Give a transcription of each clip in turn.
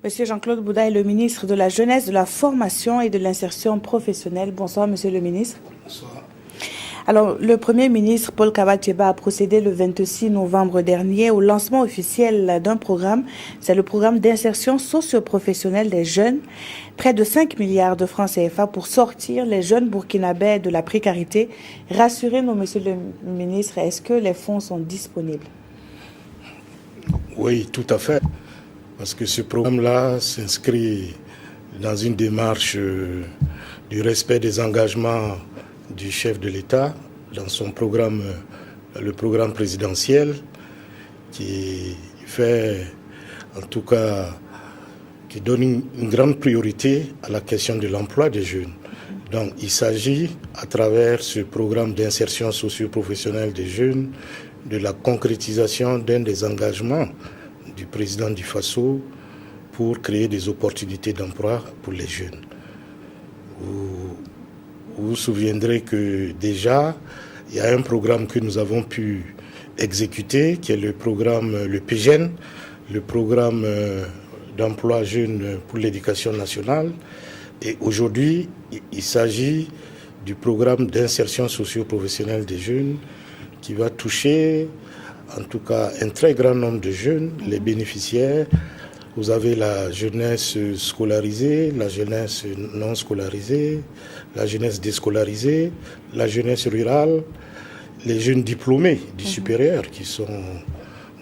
Monsieur Jean-Claude Bouda est le ministre de la Jeunesse, de la Formation et de l'Insertion professionnelle. Bonsoir, monsieur le ministre. Bonsoir. Alors, le Premier ministre Paul Kabatcheba a procédé le 26 novembre dernier au lancement officiel d'un programme. C'est le programme d'insertion socio-professionnelle des jeunes. Près de 5 milliards de francs CFA pour sortir les jeunes burkinabés de la précarité. Rassurez-nous, monsieur le ministre, est-ce que les fonds sont disponibles? Oui, tout à fait. Parce que ce programme-là s'inscrit dans une démarche du respect des engagements du chef de l'État dans son programme, le programme présidentiel, qui fait, en tout cas, qui donne une grande priorité à la question de l'emploi des jeunes. Donc, il s'agit, à travers ce programme d'insertion socio-professionnelle des jeunes, de la concrétisation d'un des engagements du président du FASO pour créer des opportunités d'emploi pour les jeunes. Vous vous souviendrez que déjà, il y a un programme que nous avons pu exécuter, qui est le programme, le PGEN, le programme d'emploi jeune pour l'éducation nationale. Et aujourd'hui, il s'agit du programme d'insertion socio-professionnelle des jeunes qui va toucher, en tout cas, un très grand nombre de jeunes, les bénéficiaires. Vous avez la jeunesse scolarisée, la jeunesse non scolarisée, la jeunesse déscolarisée, la jeunesse rurale, les jeunes diplômés du supérieur qui sont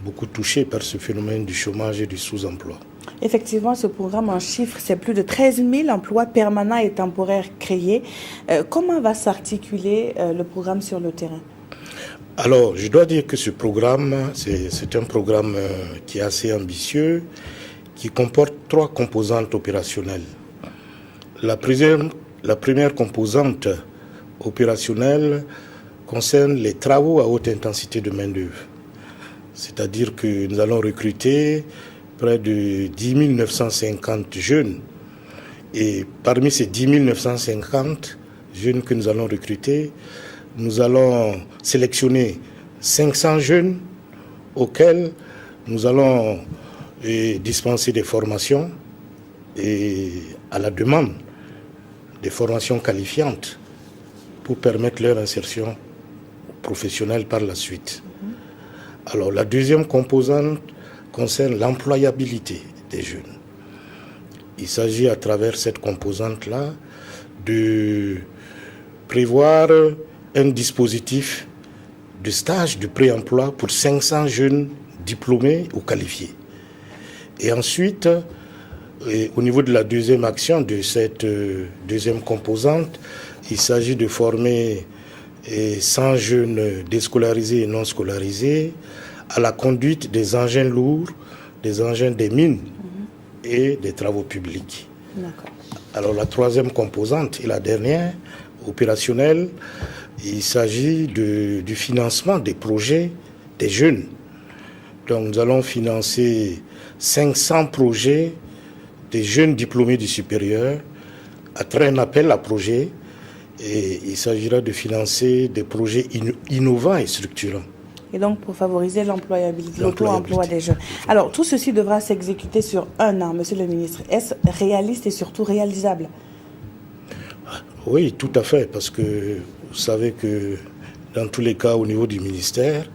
beaucoup touchés par ce phénomène du chômage et du sous-emploi. Effectivement, ce programme en chiffres, c'est plus de 13 000 emplois permanents et temporaires créés. Comment va s'articuler le programme sur le terrain ? Alors, je dois dire que ce programme, c'est un programme qui est assez ambitieux, qui comporte 3 composantes opérationnelles. La première composante opérationnelle concerne les travaux à haute intensité de main-d'œuvre. C'est-à-dire que nous allons recruter près de 10 950 jeunes. Et parmi ces 10 950 jeunes que nous allons recruter, nous allons sélectionner 500 jeunes auxquels nous allons dispenser des formations et à la demande des formations qualifiantes pour permettre leur insertion professionnelle par la suite. Alors la deuxième composante concerne l'employabilité des jeunes. Il s'agit à travers cette composante-là de prévoir un dispositif de stage de pré-emploi pour 500 jeunes diplômés ou qualifiés. Et ensuite, au niveau de la deuxième action, de cette deuxième composante, il s'agit de former 100 jeunes déscolarisés et non scolarisés à la conduite des engins lourds, des engins des mines et des travaux publics. D'accord. Alors la troisième composante et la dernière, opérationnelle, il s'agit du financement des projets des jeunes. Donc nous allons financer 500 projets des jeunes diplômés du supérieur à travers un appel à projets, et il s'agira de financer des projets innovants et structurants. Et donc pour favoriser l'employabilité, l'auto-emploi des jeunes. Alors tout ceci devra s'exécuter sur 1 an, monsieur le ministre. Est-ce réaliste et surtout réalisable? Oui, tout à fait, parce que vous savez que dans tous les cas au niveau du ministère,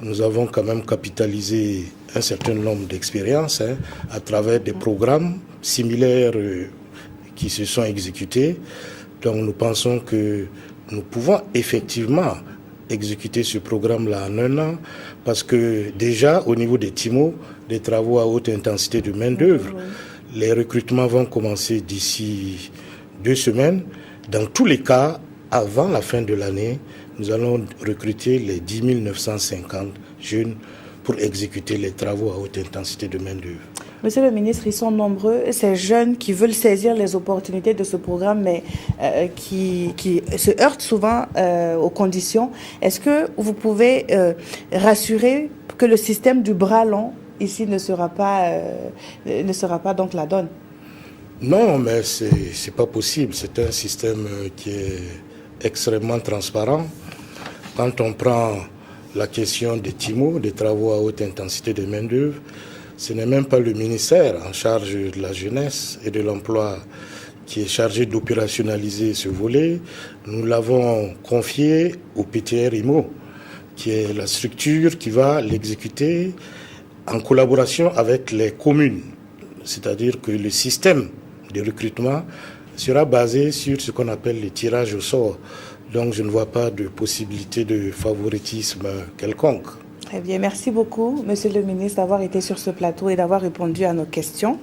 nous avons quand même capitalisé un certain nombre d'expériences à travers des programmes similaires qui se sont exécutés. Donc nous pensons que nous pouvons effectivement exécuter ce programme-là en 1 an, parce que déjà au niveau des TIMO, des travaux à haute intensité de main-d'œuvre, les recrutements vont commencer d'ici 2 semaines. Dans tous les cas, avant la fin de l'année, nous allons recruter les 10 950 jeunes pour exécuter les travaux à haute intensité de main-d'œuvre. Monsieur le ministre, ils sont nombreux, ces jeunes qui veulent saisir les opportunités de ce programme, mais qui se heurtent souvent aux conditions. Est-ce que vous pouvez rassurer que le système du bras long ici ne sera pas donc la donne? Non, mais c'est pas possible. C'est un système qui est extrêmement transparent. Quand on prend la question des TIMO, des travaux à haute intensité de main-d'œuvre, Ce n'est même pas le ministère en charge de la jeunesse et de l'emploi qui est chargé d'opérationnaliser ce volet. Nous l'avons confié au PTR IMO, qui est la structure qui va l'exécuter en collaboration avec les communes. C'est-à-dire que le système de recrutement sera basé sur ce qu'on appelle le tirage au sort. Donc je ne vois pas de possibilité de favoritisme quelconque. Très bien, merci beaucoup, Monsieur le ministre, d'avoir été sur ce plateau et d'avoir répondu à nos questions.